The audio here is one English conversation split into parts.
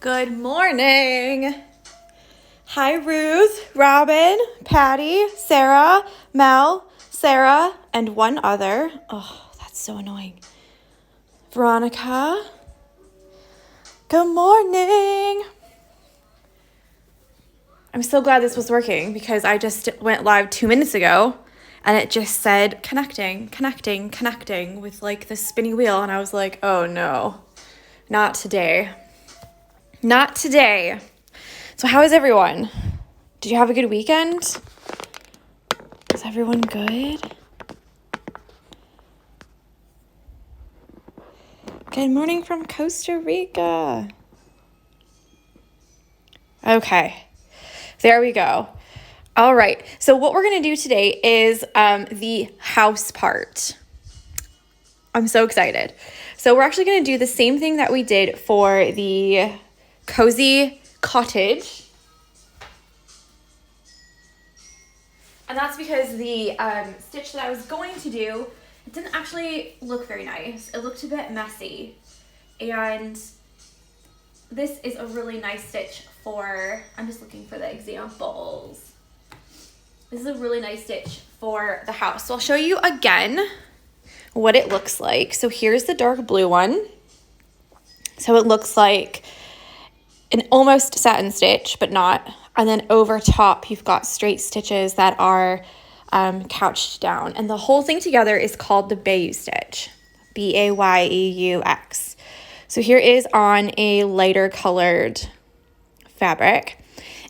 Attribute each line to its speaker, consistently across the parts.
Speaker 1: Good morning. Hi, Ruth, Robin, Patty, Sarah, Mel, Sarah, and one other. Oh, that's so annoying. Veronica. Good morning. I'm so glad this was working because I just went live 2 minutes ago and it just said connecting with like the spinny wheel. And I was like, oh no, not today. Not today. So how is everyone? Did you have a good weekend? Is everyone good? Good morning from Costa Rica. Okay, there we go. All right, so what we're gonna do today is the house part. I'm so excited. So we're actually gonna do the same thing that we did for the Cosy cottage. And that's because the stitch that I was going to do, it didn't actually look very nice. It looked a bit messy. And this is a really nice stitch for, I'm just looking for the examples. This is a really nice stitch for the house. So I'll show you again what it looks like. So here's the dark blue one. So it looks like an almost satin stitch, but not. And then over top, you've got straight stitches that are couched down. And the whole thing together is called the Bayeux stitch, B-A-Y-E-U-X. So here is on a lighter colored fabric.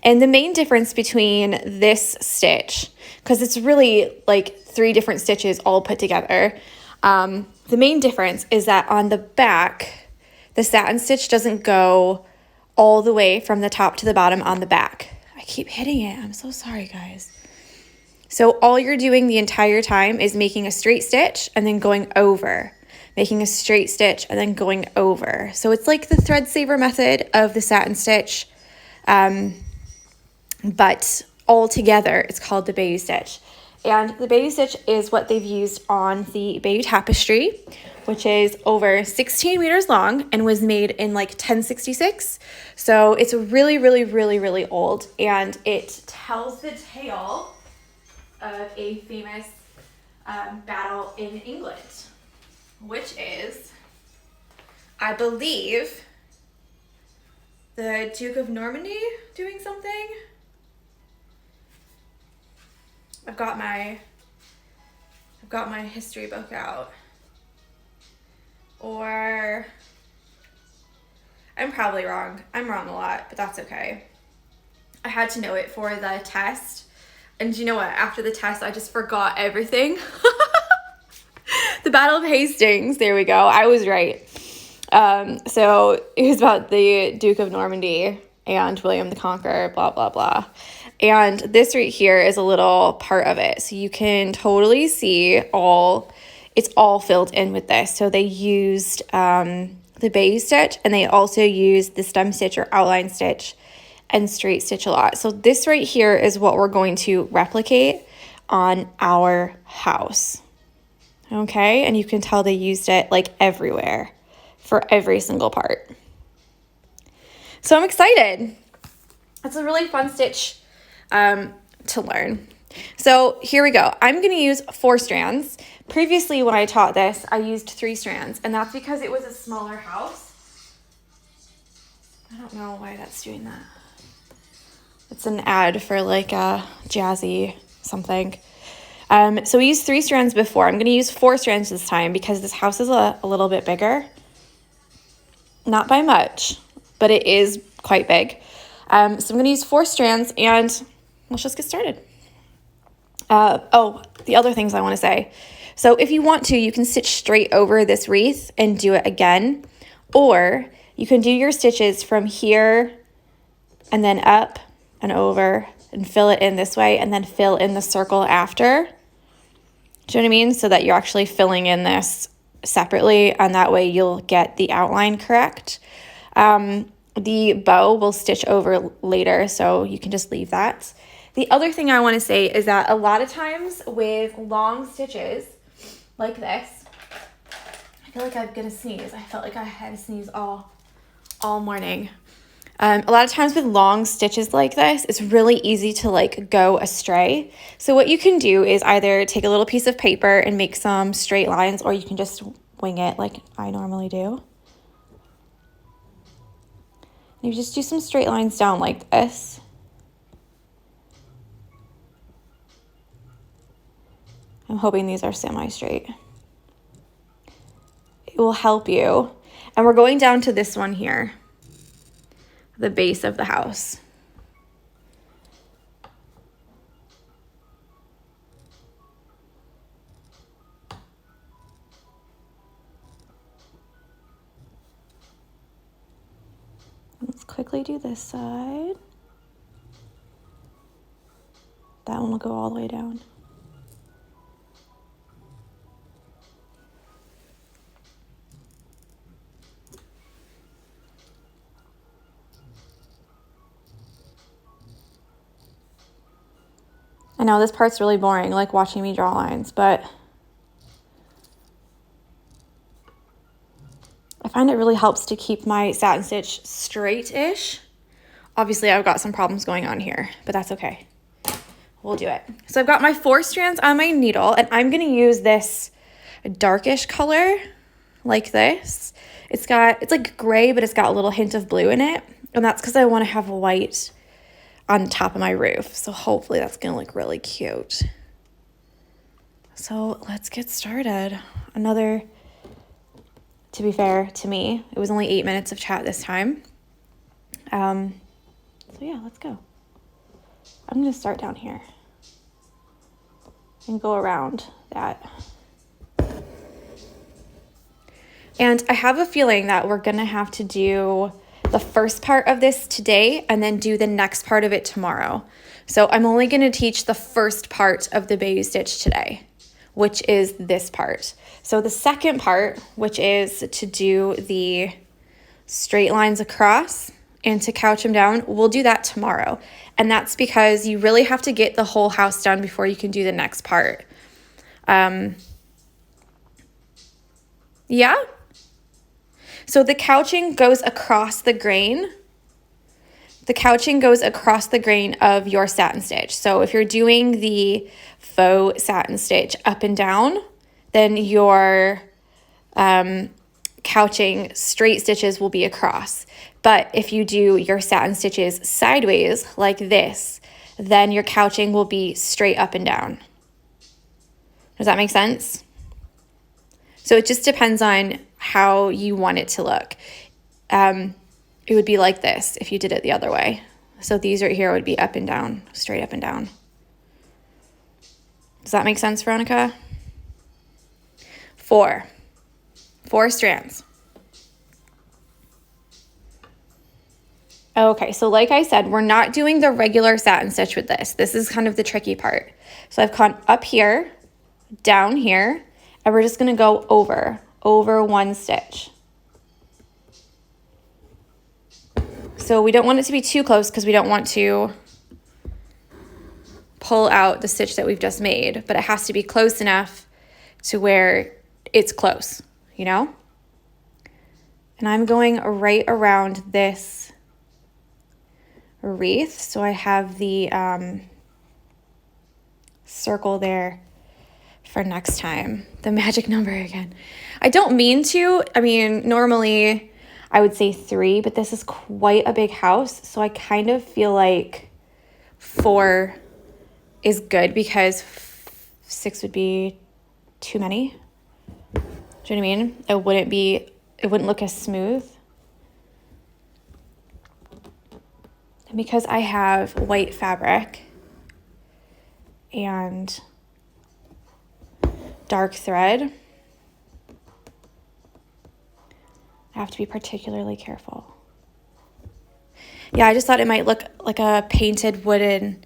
Speaker 1: And the main difference between this stitch, because it's really like 3 different stitches all put together, the main difference is that on the back, the satin stitch doesn't go all the way from the top to the bottom on the back. I keep hitting it. I'm so sorry, guys. So all you're doing the entire time is making a straight stitch and then going over, making a straight stitch and then going over. So it's like the thread saver method of the satin stitch, but all together it's called the Bayeux stitch. And the Bayeux stitch is what they've used on the Bayeux tapestry, which is over 16 meters long and was made in like 1066. So it's really, really, really, really old. And it tells the tale of a famous battle in England, which is, I believe, the Duke of Normandy doing something. I've got my history book out. Or I'm probably wrong. I'm wrong a lot, but that's okay. I had to know it for the test. And you know what? After the test, I just forgot everything. The Battle of Hastings. There we go. I was right. So it was about the Duke of Normandy and William the Conqueror, blah, blah, blah. And this right here is a little part of it. So you can totally see it's all filled in with this. So they used the Bayeux stitch, and they also used the stem stitch or outline stitch and straight stitch a lot. So this right here is what we're going to replicate on our house. Okay, and you can tell they used it like everywhere for every single part. So I'm excited. It's a really fun stitch to learn. So here we go. I'm going to use 4 strands. Previously, when I taught this, I used 3 strands, and that's because it was a smaller house. I don't know why that's doing that. It's an ad for like a jazzy something. So we used 3 strands before. I'm going to use 4 strands this time because this house is a little bit bigger. Not by much, but it is quite big. So I'm going to use 4 strands, and let's just get started. The other things I want to say. So if you want to, you can stitch straight over this wreath and do it again, or you can do your stitches from here and then up and over and fill it in this way and then fill in the circle after. Do you know what I mean? So that you're actually filling in this separately, and that way you'll get the outline correct. The bow will stitch over later, so you can just leave that. The other thing I want to say is that a lot of times with long stitches like this, I feel like I'm going to sneeze. I felt like I had to sneeze all morning. A lot of times with long stitches like this, it's really easy to like go astray. So what you can do is either take a little piece of paper and make some straight lines, or you can just wing it like I normally do. And you just do some straight lines down like this. I'm hoping these are semi-straight. It will help you. And we're going down to this one here, the base of the house. Let's quickly do this side. That one will go all the way down. I know this part's really boring, like watching me draw lines, but I find it really helps to keep my satin stitch straight-ish. Obviously, I've got some problems going on here, but that's okay. We'll do it. So I've got my 4 strands on my needle, and I'm gonna use this darkish color like this. It's like gray, but it's got a little hint of blue in it, and that's because I want to have white on top of my roof. So hopefully that's gonna look really cute. So let's get started. To be fair to me, it was only 8 minutes of chat this time. So yeah, let's go. I'm gonna start down here and go around that. And I have a feeling that we're gonna have to do the first part of this today and then do the next part of it tomorrow. So I'm only gonna teach the first part of the Bayeux stitch today, which is this part. So the second part, which is to do the straight lines across and to couch them down, we'll do that tomorrow. And that's because you really have to get the whole house done before you can do the next part. Yeah? So the couching goes across the grain. The couching goes across the grain of your satin stitch. So if you're doing the faux satin stitch up and down, then your couching straight stitches will be across. But if you do your satin stitches sideways like this, then your couching will be straight up and down. Does that make sense? So it just depends on how you want it to look. It would be like this if you did it the other way. So these right here would be up and down, straight up and down. Does that make sense, Veronica? 4 strands. Okay, so like I said, we're not doing the regular satin stitch with this. This is kind of the tricky part. So I've gone up here, down here, and we're just gonna go over 1 stitch. So we don't want it to be too close because we don't want to pull out the stitch that we've just made, but it has to be close enough to where it's close, you know? And I'm going right around this wreath. So I have the circle there for next time, the magic number again. I don't mean to. I mean, normally I would say 3, but this is quite a big house. So I kind of feel like 4 is good because 6 would be too many. Do you know what I mean? It wouldn't look as smooth. And because I have white fabric and dark thread, I have to be particularly careful. Yeah, I just thought it might look like a painted wooden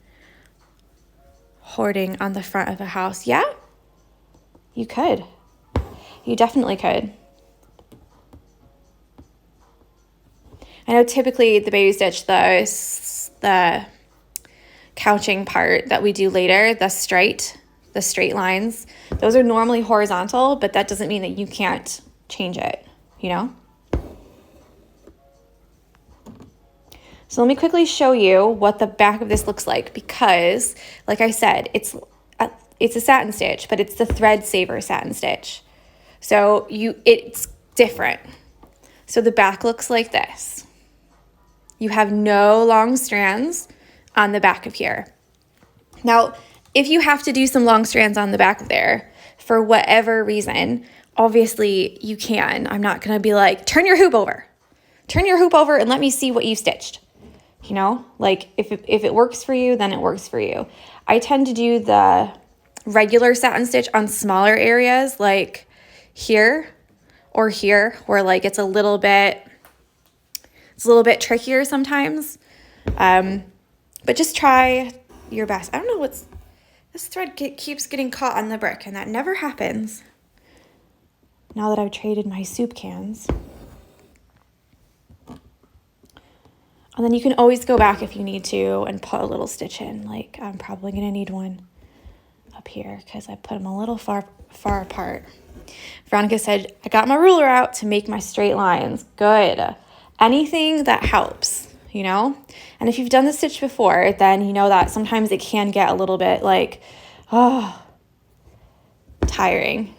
Speaker 1: hoarding on the front of a house. Yeah, you could. You definitely could. I know typically the Bayeux stitch, the couching part that we do later, the straight lines, those are normally horizontal, but that doesn't mean that you can't change it, you know? So let me quickly show you what the back of this looks like, because like I said, it's a satin stitch, but it's the thread saver satin stitch. So it's different. So the back looks like this. You have no long strands on the back of here. Now, if you have to do some long strands on the back of there for whatever reason, obviously you can. I'm not going to be like, turn your hoop over. Turn your hoop over and let me see what you stitched. You know, like if it works for you, then it works for you. I tend to do the regular satin stitch on smaller areas like here or here, where like it's a little bit trickier sometimes. But just try your best. I don't know this thread keeps getting caught on the brick, and that never happens now that I've traded my soup cans. And then you can always go back if you need to and put a little stitch in. Like I'm probably going to need one up here because I put them a little far apart. Veronica said, I got my ruler out to make my straight lines. Good. Anything that helps, you know? And if you've done the stitch before, then you know that sometimes it can get a little bit like, tiring.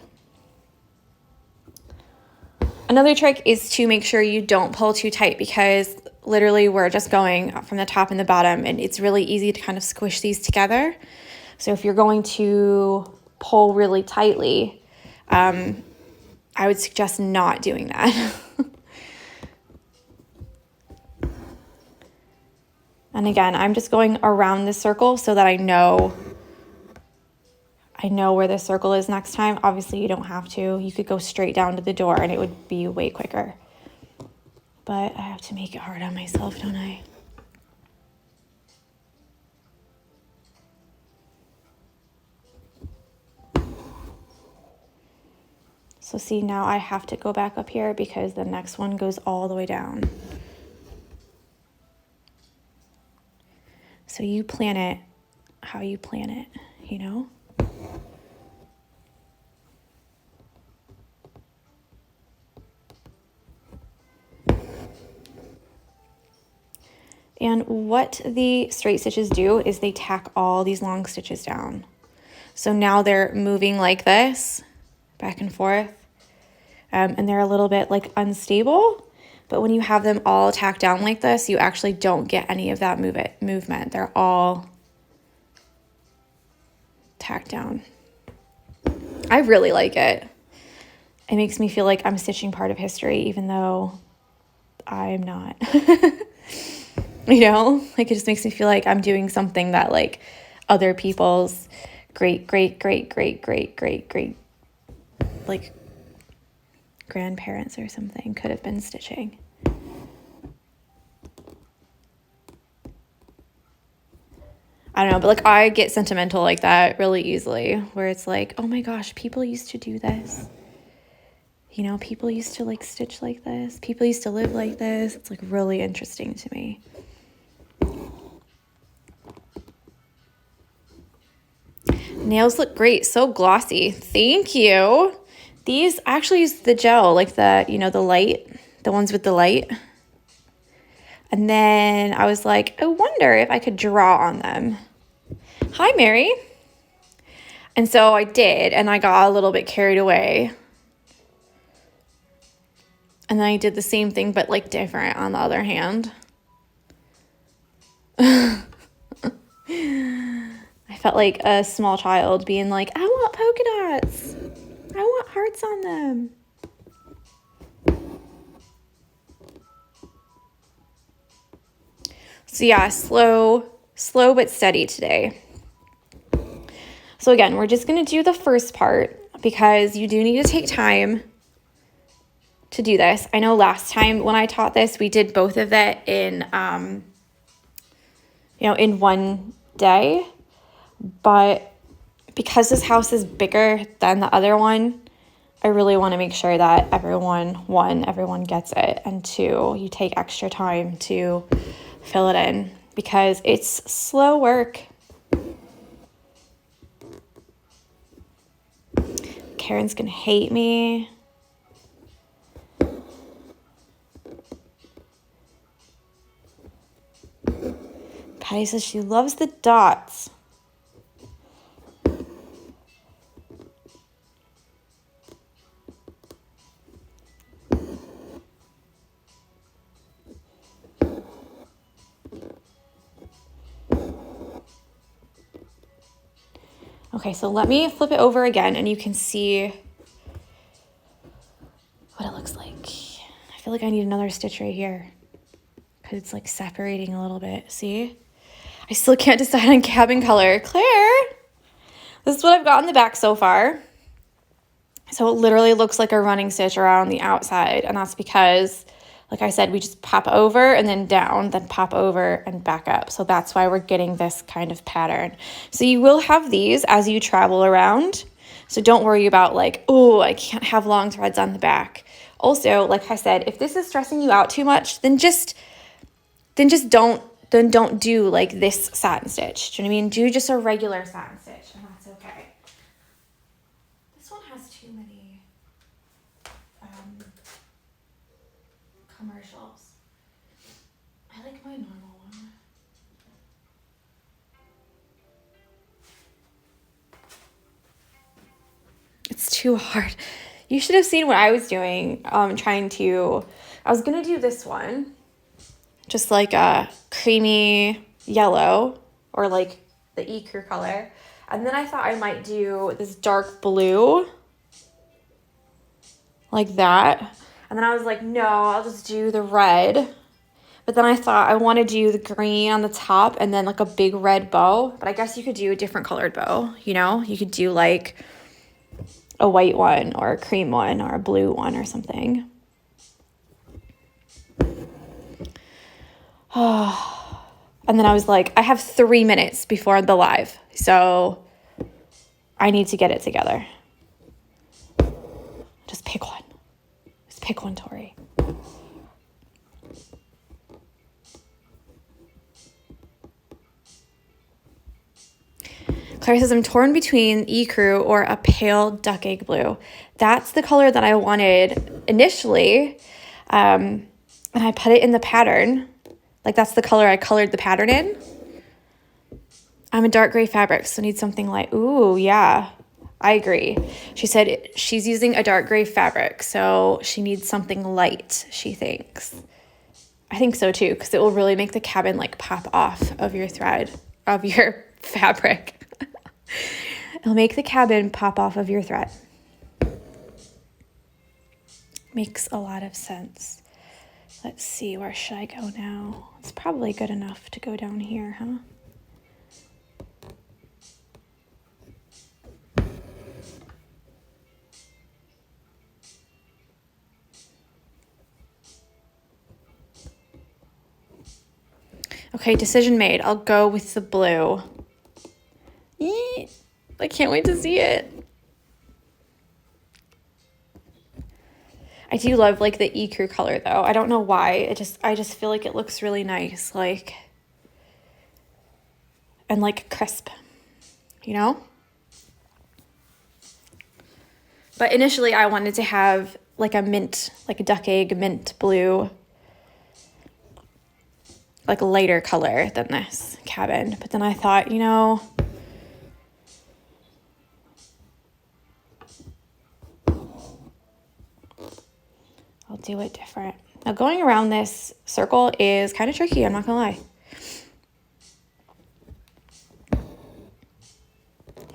Speaker 1: Another trick is to make sure you don't pull too tight, because literally we're just going from the top and the bottom, and it's really easy to kind of squish these together. So if you're going to pull really tightly, I would suggest not doing that. And again, I'm just going around the circle so that I know where the circle is next time. Obviously, you don't have to. You could go straight down to the door and it would be way quicker. But I have to make it hard on myself, don't I? So see, now I have to go back up here because the next one goes all the way down. So you plan it how you plan it, you know? And what the straight stitches do is they tack all these long stitches down. So now they're moving like this, back and forth, and they're a little bit like unstable. But when you have them all tacked down like this, you actually don't get any of that movement. They're all tacked down. I really like it. It makes me feel like I'm stitching part of history, even though I'm not. You know, like it just makes me feel like I'm doing something that like other people's great like grandparents or something could have been stitching. I don't know, but like I get sentimental like that really easily, where it's like, oh my gosh, people used to do this. You know, people used to like stitch like this. People used to live like this. It's like really interesting to me. Nails look great, so glossy. Thank you. These actually use the gel, like the, you know, the light, the ones with the light. And then I was like, I wonder if I could draw on them. Hi, Mary. And so I did, and I got a little bit carried away. And then I did the same thing, but like different on the other hand. I felt like a small child being like, I want polka dots. I want hearts on them. So yeah, slow but steady today. So again, we're just going to do the first part because you do need to take time to do this. I know last time when I taught this, we did both of it in, in one day. But because this house is bigger than the other one, I really want to make sure that everyone gets it, and two, you take extra time to fill it in because it's slow work. Karen's gonna hate me. Patty says she loves the dots. Okay, so let me flip it over again and you can see what it looks like. I feel like I need another stitch right here because it's like separating a little bit. See? I still can't decide on cabin color. Claire, this is what I've got on the back so far. So it literally looks like a running stitch around the outside, and that's because, like I said, we just pop over and then down, then pop over and back up. So that's why we're getting this kind of pattern. So you will have these as you travel around. So don't worry about like, oh, I can't have long threads on the back. Also, like I said, if this is stressing you out too much, then don't do like this satin stitch. Do you know what I mean? Do just a regular satin stitch, and that's okay. This one has too many commercials. I like my normal one. It's too hard. You should have seen what I was doing, I was gonna do this one, just like a creamy yellow or like the ecru color. And then I thought I might do this dark blue like that. And then I was like, no, I'll just do the red. But then I thought I want to do the green on the top and then like a big red bow. But I guess you could do a different colored bow, you know? You could do like a white one or a cream one or a blue one or something. And then I was like, I have 3 minutes before the live, so I need to get it together. Just pick one. Just pick one, Tori. Claire says, I'm torn between ecru or a pale duck egg blue. That's the color that I wanted initially. And I put it in the pattern. Like that's the color I colored the pattern in. I'm a dark gray fabric, so need something light. Ooh, yeah, I agree. She said she's using a dark gray fabric, so she needs something light, she thinks. I think so too, because it will really make the cabin like pop off of your thread, of your fabric. It'll make the cabin pop off of your thread. Makes a lot of sense. Let's see, where should I go now? It's probably good enough to go down here, huh? Okay, decision made. I'll go with the blue. Eee, I can't wait to see it. I do love like the ecru color though. I don't know why. I just feel like it looks really nice, like, and like crisp, you know? But initially I wanted to have like a mint, like a duck egg mint blue, like a lighter color than this cabin. But then I thought, you know, I'll do it different. Now going around this circle is kind of tricky, I'm not gonna lie.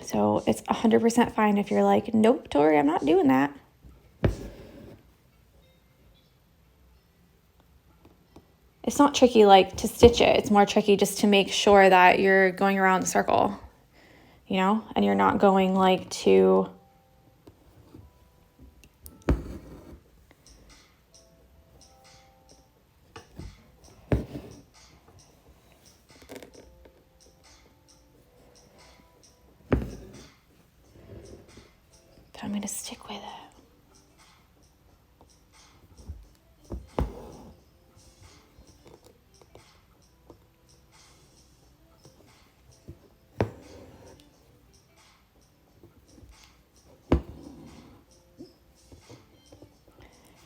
Speaker 1: So it's 100% fine if you're like, nope, Tori, I'm not doing that. It's not tricky like to stitch it. It's more tricky just to make sure that you're going around the circle, you know, and you're not going like to but I'm going to stick with it.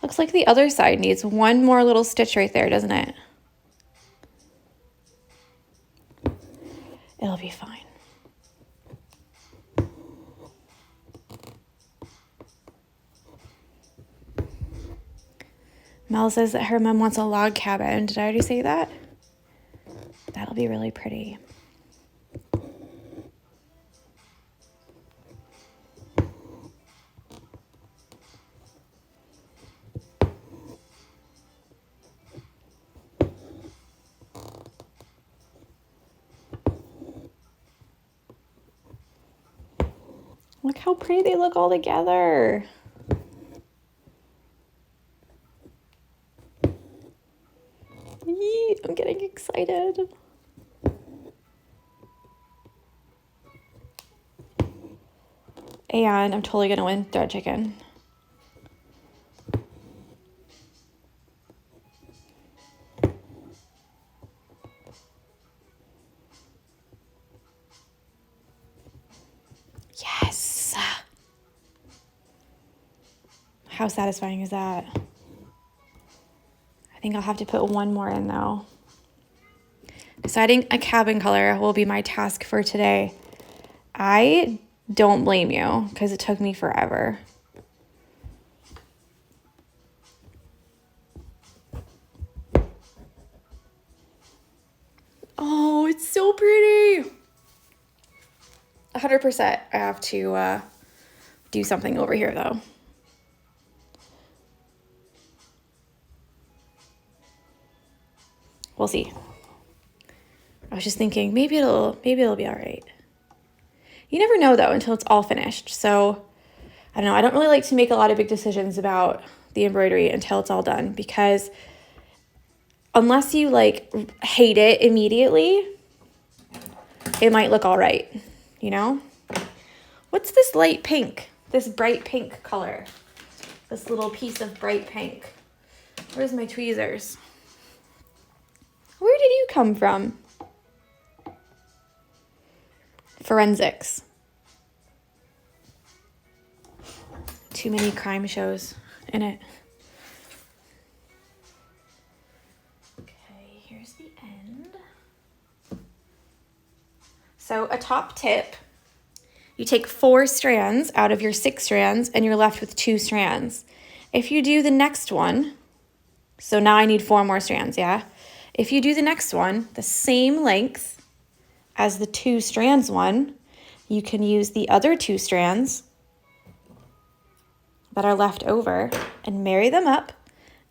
Speaker 1: Looks like the other side needs one more little stitch right there, doesn't it? It'll be fine. Mel says that her mom wants a log cabin. Did I already say that? That'll be really pretty. Look how pretty they look all together. Yee, I'm getting excited. And I'm totally gonna win thread chicken. Yes. How satisfying is that? I think I'll have to put one more in though. Deciding a cabin color will be my task for today. I don't blame you because it took me forever. Oh, it's so pretty. 100% I have to do something over here though. We'll see. I was just thinking maybe it'll be all right. You never know though until it's all finished. So I don't know. I don't really like to make a lot of big decisions about the embroidery until it's all done because unless you like hate it immediately, it might look all right, you know? What's this light pink? This bright pink color? This little piece of bright pink. Where's my tweezers? Where did you come from? Forensics. Too many crime shows in it. Okay, here's the end. So a top tip, you take 4 strands out of your 6 strands and you're left with 2 strands. If you do the next one, so now I need 4 more strands, yeah? If you do the next one, the same length as the 2 strands one, you can use the other 2 strands that are left over and marry them up,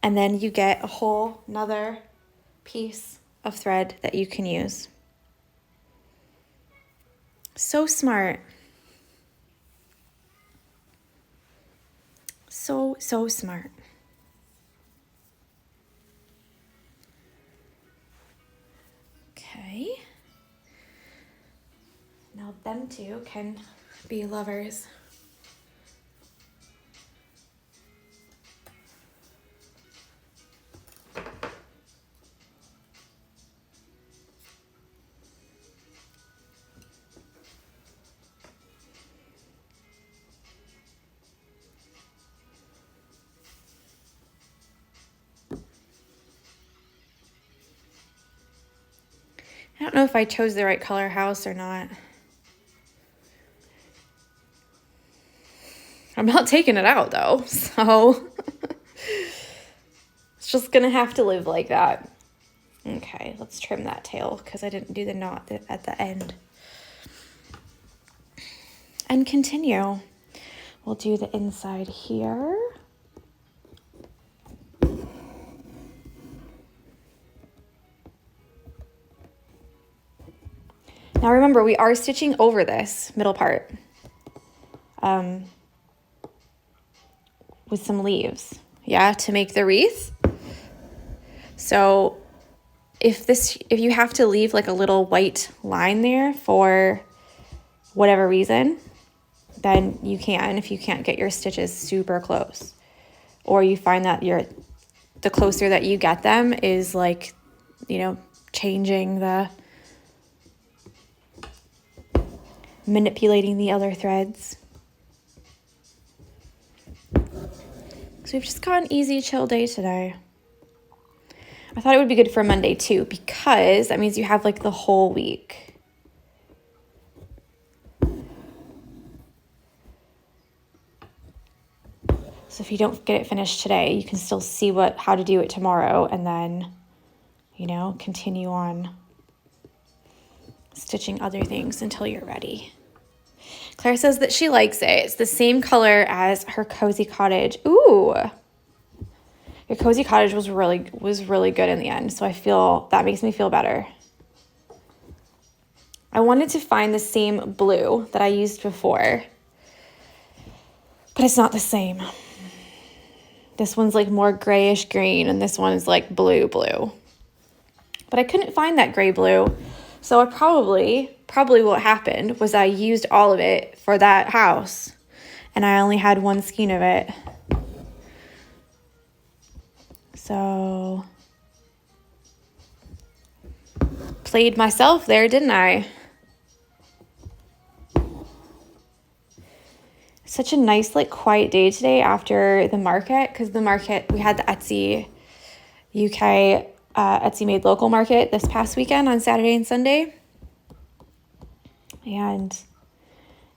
Speaker 1: and then you get a whole nother piece of thread that you can use. So smart. So smart. Okay. Now them two can be lovers. I don't know if I chose the right color house or not. I'm not taking it out though, so it's just gonna have to live like that. Okay, let's trim that tail because I didn't do the knot at the end. And continue. We'll do the inside here. Now remember, we are stitching over this middle part with some leaves, yeah, to make the wreath. So if you have to leave like a little white line there for whatever reason, then you can, if you can't get your stitches super close. Or you find that the closer that you get them is like, you know, changing manipulating the other threads. So we've just got an easy, chill day today. I thought it would be good for Monday too, because that means you have like the whole week. So if you don't get it finished today, you can still see how to do it tomorrow, and then, you know, continue on stitching other things until you're ready. Claire says that she likes it. It's the same color as her Cozy Cottage. Ooh. Your Cozy Cottage was really good in the end, so I feel that makes me feel better. I wanted to find the same blue that I used before, but it's not the same. This one's like more grayish green, and this one is like blue. But I couldn't find that gray blue, so I probably what happened was I used all of it for that house, and I only had one skein of it. So, played myself there, didn't I? Such a nice, like, quiet day today after the market, because the market, we had the Etsy UK Etsy Made Local market this past weekend on Saturday and Sunday. And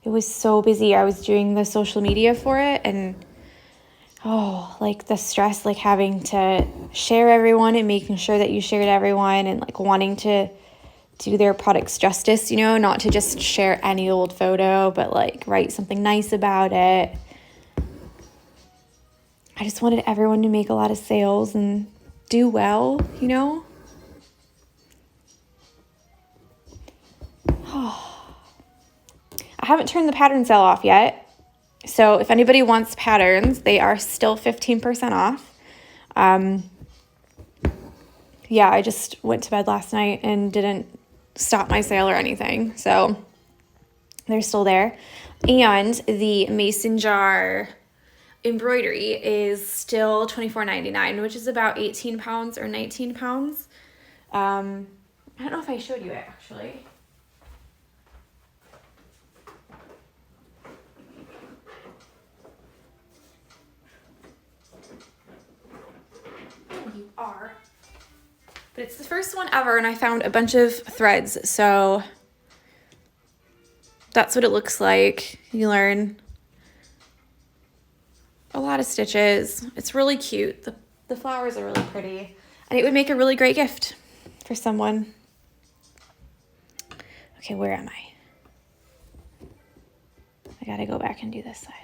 Speaker 1: it was so busy. I was doing the social media for it, and like the stress, like having to share everyone and making sure that you shared everyone, and like wanting to do their products justice, you know, not to just share any old photo, but like write something nice about it. I just wanted everyone to make a lot of sales and do well, you know. I haven't turned the pattern sale off yet. So if anybody wants patterns, they are still 15% off. Yeah, I just went to bed last night and didn't stop my sale or anything. So they're still there. And the mason jar embroidery is still $24.99, which is about 18 pounds or 19 pounds. I don't know if I showed you it actually. You are. But it's the first one ever, and I found a bunch of threads, so that's what it looks like. You learn a lot of stitches. It's really cute. The flowers are really pretty, and it would make a really great gift for someone. Okay, where am I? I gotta go back and do this side.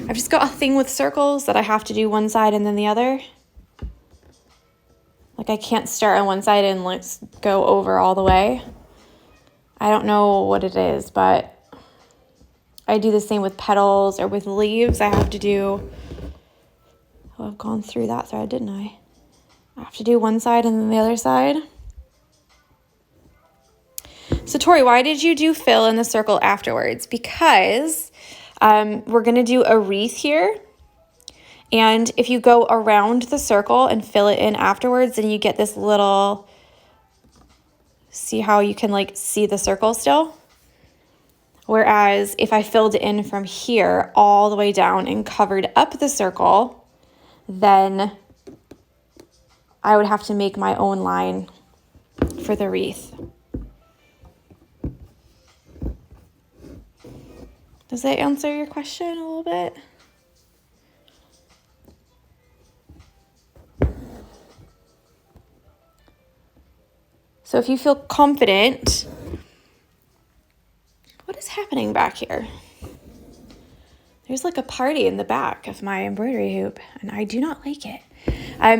Speaker 1: I've just got a thing with circles that I have to do one side and then the other. Like I can't start on one side and let's go over all the way. I don't know what it is, but I do the same with petals or with leaves. I have to do, I've gone through that thread, didn't I? I have to do one side and then the other side. So Tori, why did you do fill in the circle afterwards? Because we're going to do a wreath here. And if you go around the circle and fill it in afterwards, then you get this little, see how you can like see the circle still? Whereas if I filled it in from here all the way down and covered up the circle, then I would have to make my own line for the wreath. Does that answer your question a little bit? So if you feel confident, what is happening back here? There's like a party in the back of my embroidery hoop, and I do not like it.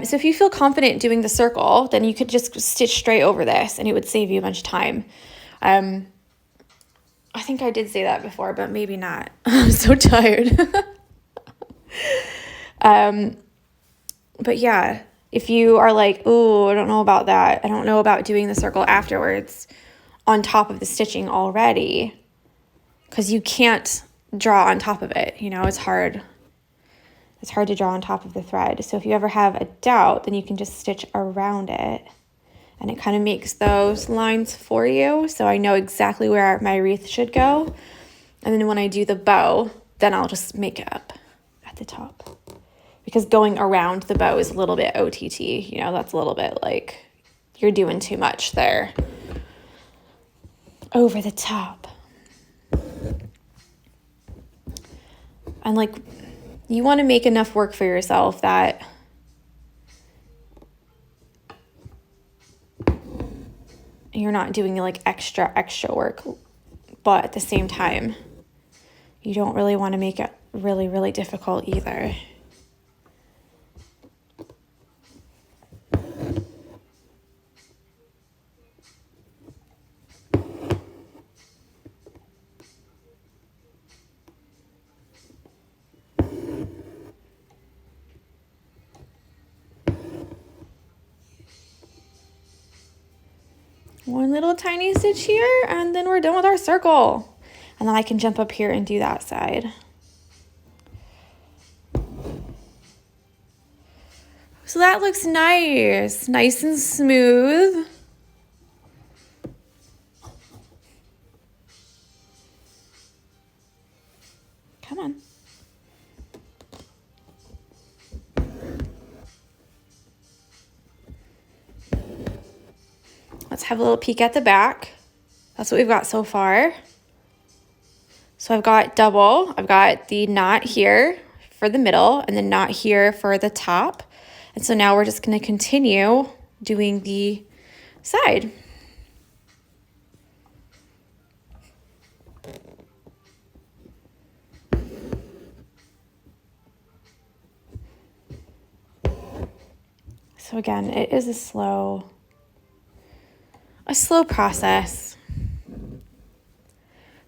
Speaker 1: So if you feel confident doing the circle, then you could just stitch straight over this, and it would save you a bunch of time. I think I did say that before, but maybe not. I'm so tired. But yeah, if you are like, oh, I don't know about that. I don't know about doing the circle afterwards on top of the stitching already, because you can't draw on top of it. You know, it's hard. It's hard to draw on top of the thread. So if you ever have a doubt, then you can just stitch around it. And it kind of makes those lines for you. So I know exactly where my wreath should go. And then when I do the bow, then I'll just make it up at the top. Because going around the bow is a little bit OTT. You know, that's a little bit like you're doing too much there. Over the top. And like, You want to make enough work for yourself that you're not doing like extra work, but at the same time, you don't really want to make it really, really difficult either. One little tiny stitch here, and then we're done with our circle. And then I can jump up here and do that side. So that looks nice, nice and smooth. Come on. Let's have a little peek at the back. That's what we've got so far. So I've got double. I've got the knot here for the middle and the knot here for the top. And so now we're just going to continue doing the side. So again, it is a slow process,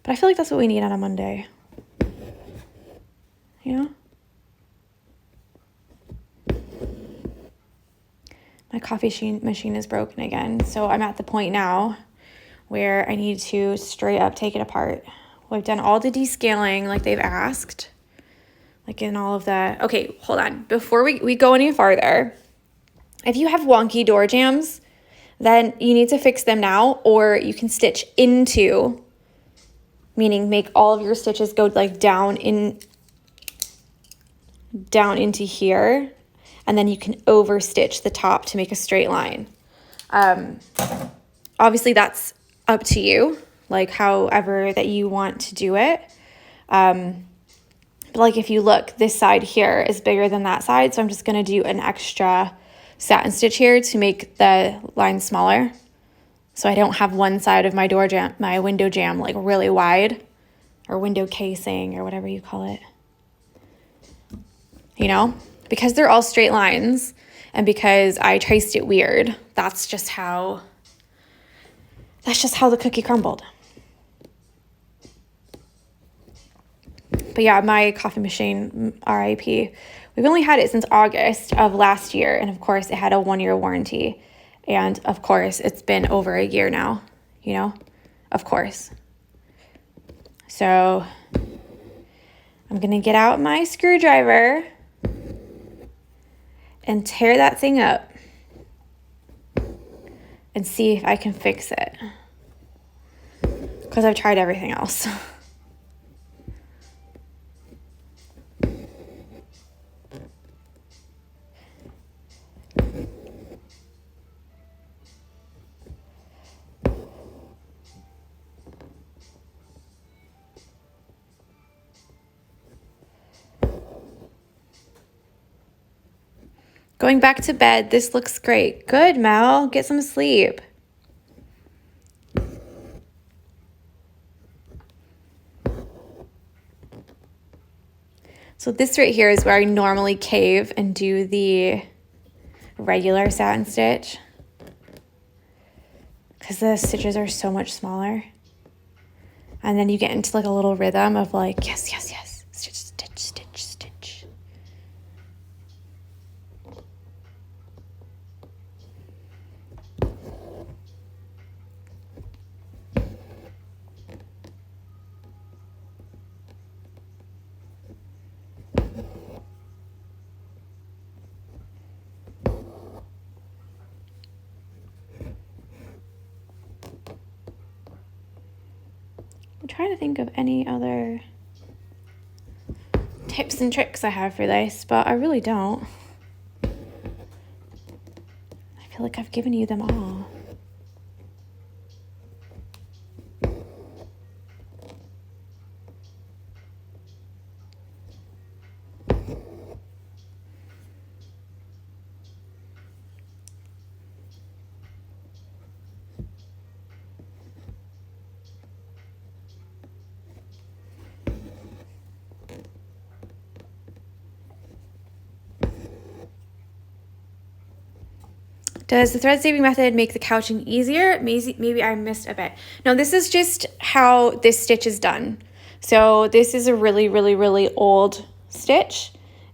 Speaker 1: but I feel like that's what we need on a Monday, you know? My coffee machine is broken again, so I'm at the point now where I need to straight up take it apart. Well, I've done all the descaling like they've asked, like in all of the, okay, hold on. Before we go any farther, if you have wonky door jambs, then you need to fix them now, or you can stitch into, meaning make all of your stitches go like down into here, and then you can over stitch the top to make a straight line. Obviously that's up to you, like however that you want to do it. But like if you look, this side here is bigger than that side, so I'm just gonna do an extra satin stitch here to make the line smaller, so I don't have one side of my window jamb like really wide, or window casing, or whatever you call it, you know, because they're all straight lines and because I traced it weird. That's just how the cookie crumbled. But yeah, my coffee machine, RIP, we've only had it since August of last year. And of course, it had a 1-year warranty. And of course, it's been over a year now, you know, of course. So I'm going to get out my screwdriver and tear that thing up and see if I can fix it, because I've tried everything else. Going back to bed. This looks great. Good, Mel. Get some sleep. So this right here is where I normally cave and do the regular satin stitch, because the stitches are so much smaller. And then you get into like a little rhythm of like, yes, yes, yes, stitch, stitch, stitch, stitch. I'm trying to think of any other tips and tricks I have for this, but I really don't. I feel like I've given you them all. Does the thread saving method make the couching easier? Maybe I missed a bit. No, this is just how this stitch is done. So this is a really, really, really old stitch,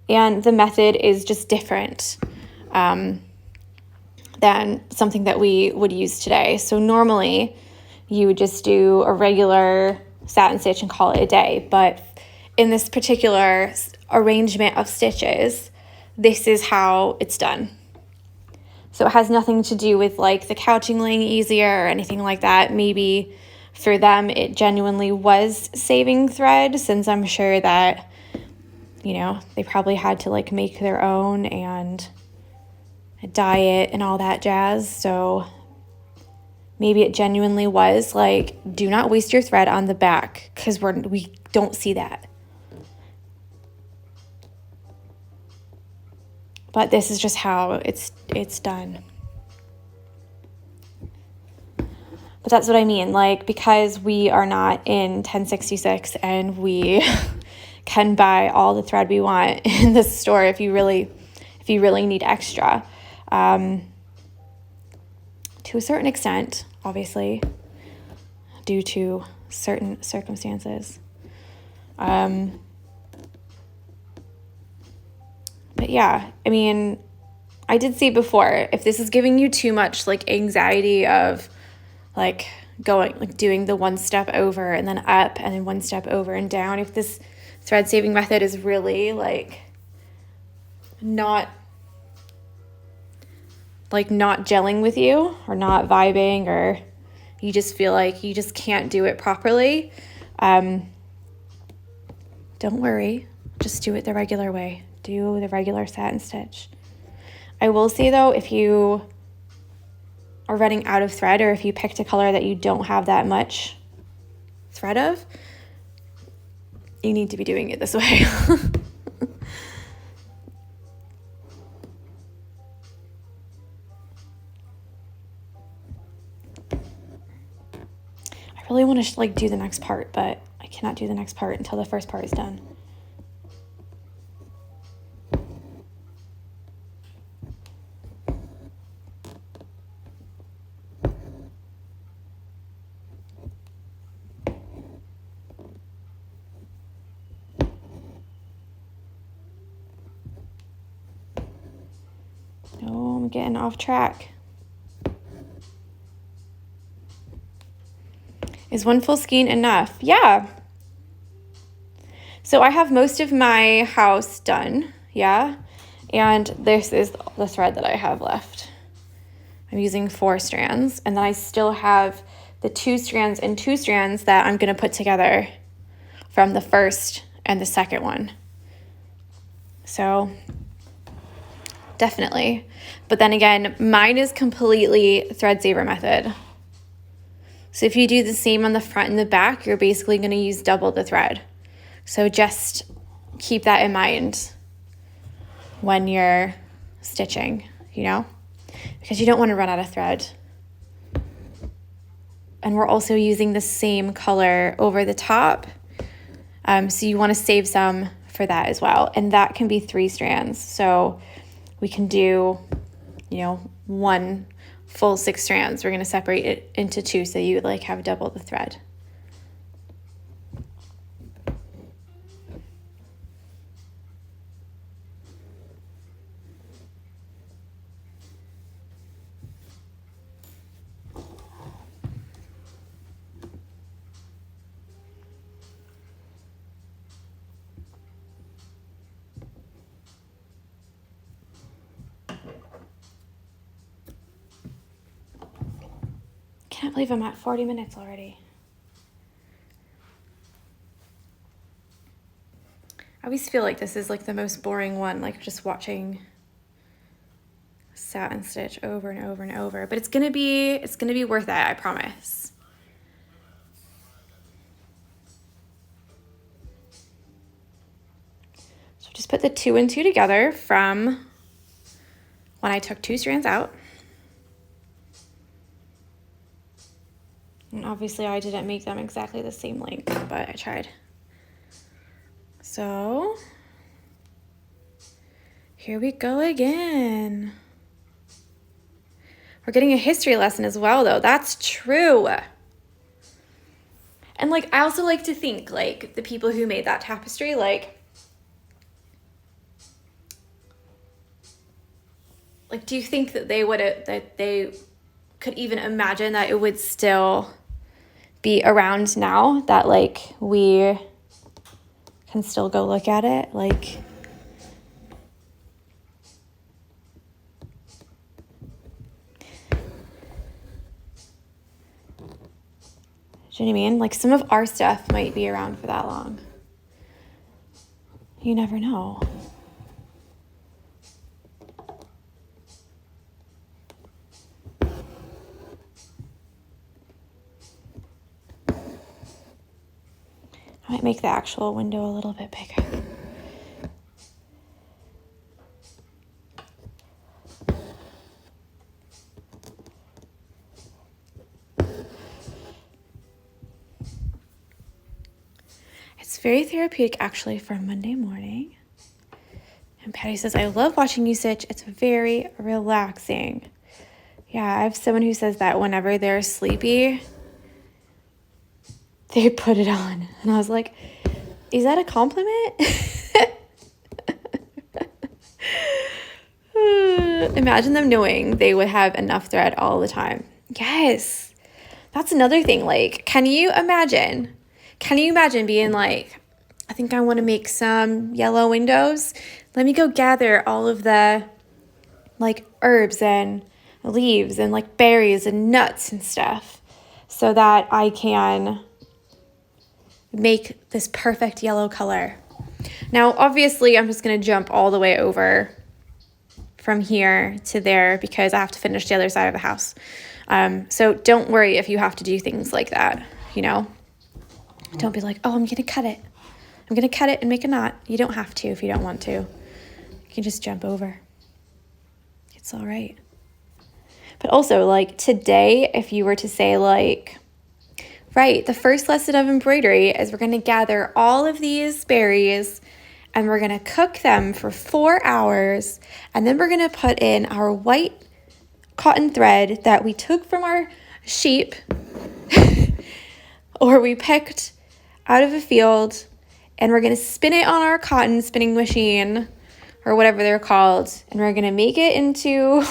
Speaker 1: and the method is just different than something that we would use today. So normally you would just do a regular satin stitch and call it a day, but in this particular arrangement of stitches, this is how it's done. So it has nothing to do with like the couching laying easier or anything like that. Maybe for them it genuinely was saving thread, since I'm sure that, you know, they probably had to like make their own and dye it and all that jazz. So maybe it genuinely was like, do not waste your thread on the back, because we don't see that. But this is just how it's done. But that's what I mean, like, because we are not in 1066 and we can buy all the thread we want in the store if you really need extra. To a certain extent, obviously, due to certain circumstances. But yeah, I mean, I did say before, if this is giving you too much like anxiety of like doing the one step over and then up and then one step over and down, if this thread saving method is really like not gelling with you, or not vibing, or you just feel like you just can't do it properly, don't worry, just do it the regular way. Do the regular satin stitch. I will say though, if you are running out of thread, or if you picked a color that you don't have that much thread of, you need to be doing it this way. I really want to like do the next part, but I cannot do the next part until the first part is done. Oh, I'm getting off track. Is one full skein enough? Yeah. So I have most of my house done, yeah? And this is the thread that I have left. I'm using 4 strands, and then I still have the 2 strands and 2 strands that I'm gonna put together from the first and the second one. So definitely. But then again, mine is completely thread saver method. So if you do the same on the front and the back, you're basically going to use double the thread. So just keep that in mind when you're stitching, you know, because you don't want to run out of thread. And we're also using the same color over the top. So you want to save some for that as well. And that can be 3 strands. So we can do, you know, 1 full 6 strands. We're going to separate it into 2 so you like have double the thread. I can't believe I'm at 40 minutes already. I always feel like this is like the most boring one, like just watching satin stitch over and over and over, but it's gonna be worth it, I promise. So just put the 2 and 2 together from when I took 2 strands out. And obviously I didn't make them exactly the same length, but I tried. So here we go again. We're getting a history lesson as well, though. That's true. And, like, I also like to think, like, the people who made that tapestry, like, do you think that they could even imagine that it would still be around now, that, like, we can still go look at it? Like, do you know what I mean? Like, some of our stuff might be around for that long. You never know. I might make the actual window a little bit bigger. It's very therapeutic, actually, for a Monday morning. And Patty says, I love watching you stitch. It's very relaxing. Yeah, I have someone who says that whenever they're sleepy, they put it on. And I was like, is that a compliment? Imagine them knowing they would have enough thread all the time. Yes. That's another thing. Like, can you imagine being like, I think I want to make some yellow windows. Let me go gather all of the, like, herbs and leaves and, like, berries and nuts and stuff so that I can make this perfect yellow color. Now, obviously, I'm just going to jump all the way over from here to there because I have to finish the other side of the house. So don't worry if you have to do things like that, you know. Don't be like, oh, I'm going to cut it. I'm going to cut it and make a knot. You don't have to if you don't want to. You can just jump over. It's all right. But also, like, today, if you were to say, like, right, the first lesson of embroidery is we're going to gather all of these berries and we're going to cook them for 4 hours. And then we're going to put in our white cotton thread that we took from our sheep or we picked out of a field, and we're going to spin it on our cotton spinning machine or whatever they're called. And we're going to make it into,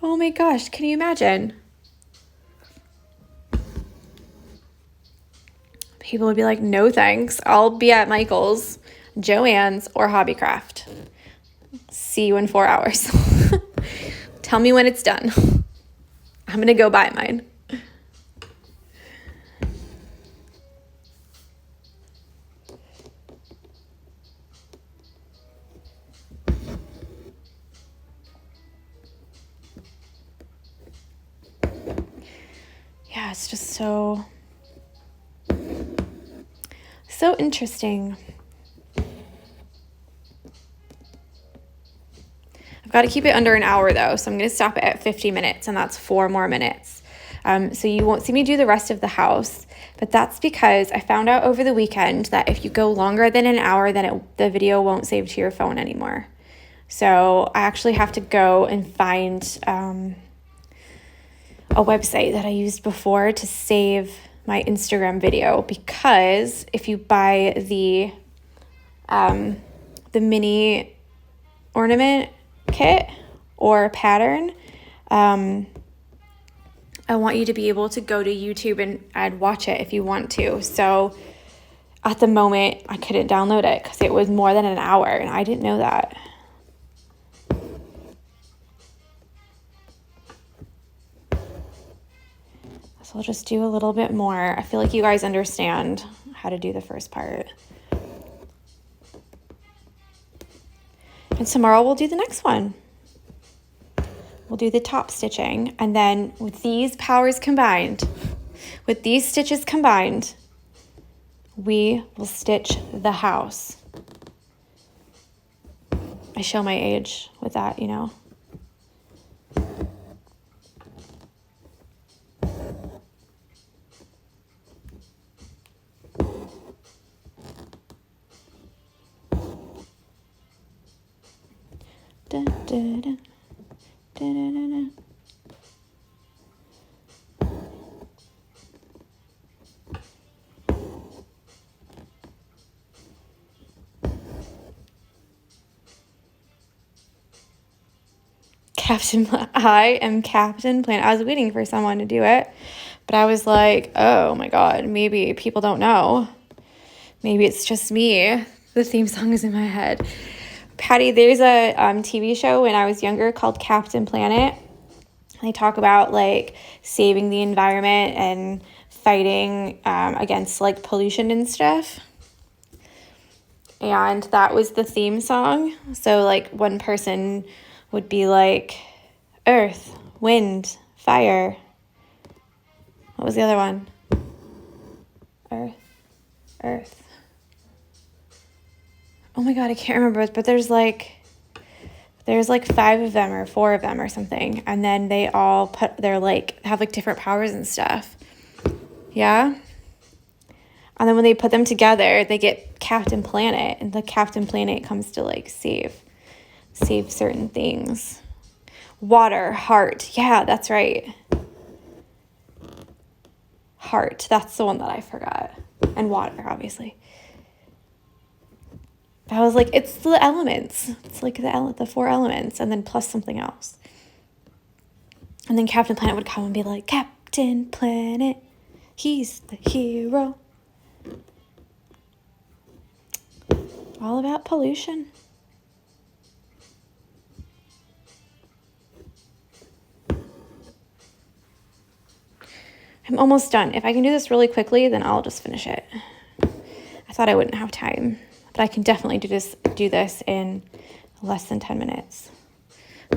Speaker 1: oh my gosh, can you imagine? People would be like, no thanks. I'll be at Michael's, Joann's, or Hobbycraft. See you in 4 hours. Tell me when it's done. I'm going to go buy mine. Yeah, it's just so interesting. I've got to keep it under an hour though, so I'm going to stop it at 50 minutes, and that's 4 more minutes. So you won't see me do the rest of the house, but that's because I found out over the weekend that if you go longer than an hour, then the video won't save to your phone anymore. So I actually have to go and find a website that I used before to save my Instagram video, because if you buy the mini ornament kit or pattern, I want you to be able to go to YouTube and watch it if you want to. So at the moment, I couldn't download it because it was more than an hour, and I didn't know that. So I'll just do a little bit more. I feel like you guys understand how to do the first part. And tomorrow we'll do the next one. We'll do the top stitching, and then with these powers combined, with these stitches combined, we will stitch the house. I show my age with that, you know. Da, da, da. Da-da-da-da. I am Captain Planet. I was waiting for someone to do it, but I was like, oh my God, maybe people don't know. Maybe it's just me. The theme song is in my head. Patty, there's a TV show when I was younger called Captain Planet. They talk about like saving the environment and fighting against like pollution and stuff. And that was the theme song. So like one person would be like earth, wind, fire. What was the other one? Earth. Oh my God, I can't remember, but there's like 5 of them or 4 of them or something. And then they all have like different powers and stuff. Yeah. And then when they put them together, they get Captain Planet, and the Captain Planet comes to like save certain things. Water, heart. Yeah, that's right. Heart. That's the one that I forgot. And water, obviously. I was like, it's the elements. It's like the 4 elements, and then plus something else. And then Captain Planet would come and be like, Captain Planet, he's the hero. All about pollution. I'm almost done. If I can do this really quickly, then I'll just finish it. I thought I wouldn't have time, but I can definitely do this in less than 10 minutes.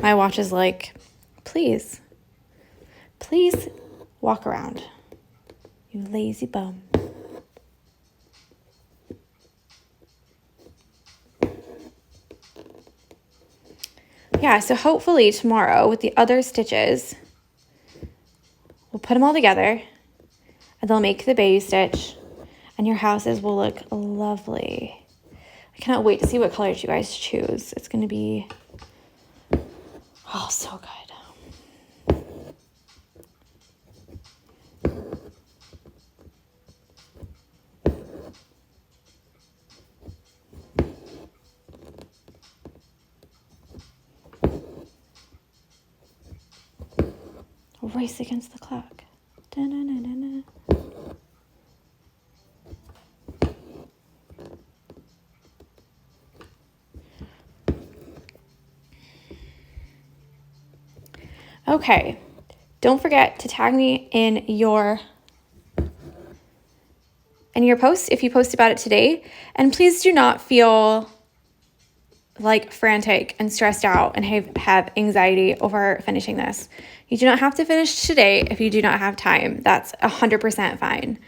Speaker 1: My watch is like, please walk around, you lazy bum. Yeah, so hopefully tomorrow with the other stitches, we'll put them all together and they'll make the Bayeux stitch and your houses will look lovely. I cannot wait to see what colors you guys choose. It's going to be, oh, so good. Race against the clock. Da-na-na-na-na. Okay, don't forget to tag me in your post if you post about it today, and please do not feel like frantic and stressed out and have anxiety over finishing this. You do not have to finish today if you do not have time. That's 100% fine.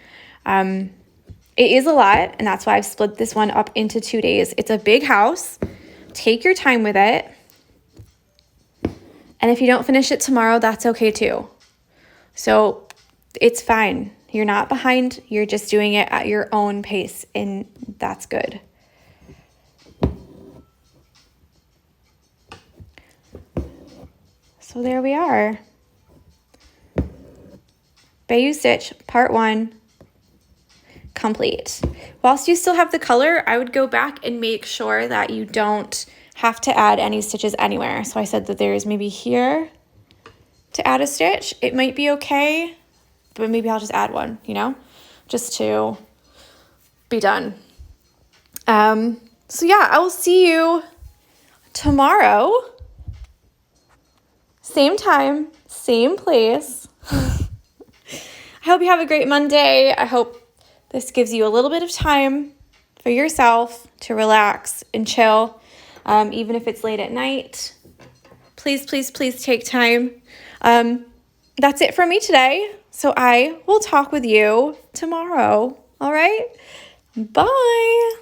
Speaker 1: It is a lot, and that's why I've split this one up into 2 days. It's a big house. Take your time with it. And if you don't finish it tomorrow, that's okay too. So it's fine. You're not behind. You're just doing it at your own pace, and that's good. So there we are. Bayeux stitch part 1 complete. Whilst you still have the color, I would go back and make sure that you don't have to add any stitches anywhere. So I said that there's maybe here to add a stitch. It might be okay, but maybe I'll just add one, just to be done. So yeah, I will see you tomorrow. Same time, same place. I hope you have a great Monday. I hope this gives you a little bit of time for yourself to relax and chill, even if it's late at night. Please, please, please take time. That's it from me today. So I will talk with you tomorrow. All right? Bye.